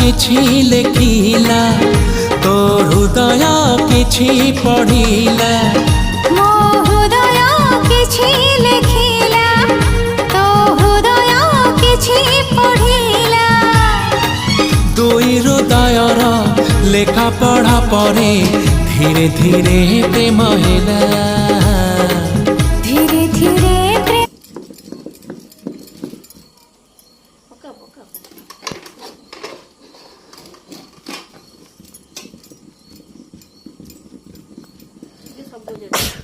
କିଛି ଲେଖିଲା ତୋ ହୃଦୟ କିଛି ପଢ଼ିଲା ମୋ ହୃଦୟ କିଛି ଲେଖିଲା ତୋ ହୃଦୟ କିଛି ପଢ଼ିଲା ଦୁଇ ହୃଦୟର ଲେଖା ପଢ଼ା ପରେ ଧୀରେ ଧୀରେ ପ୍ରେମ ହେଲା ଧୀରେ ଧୀରେ सब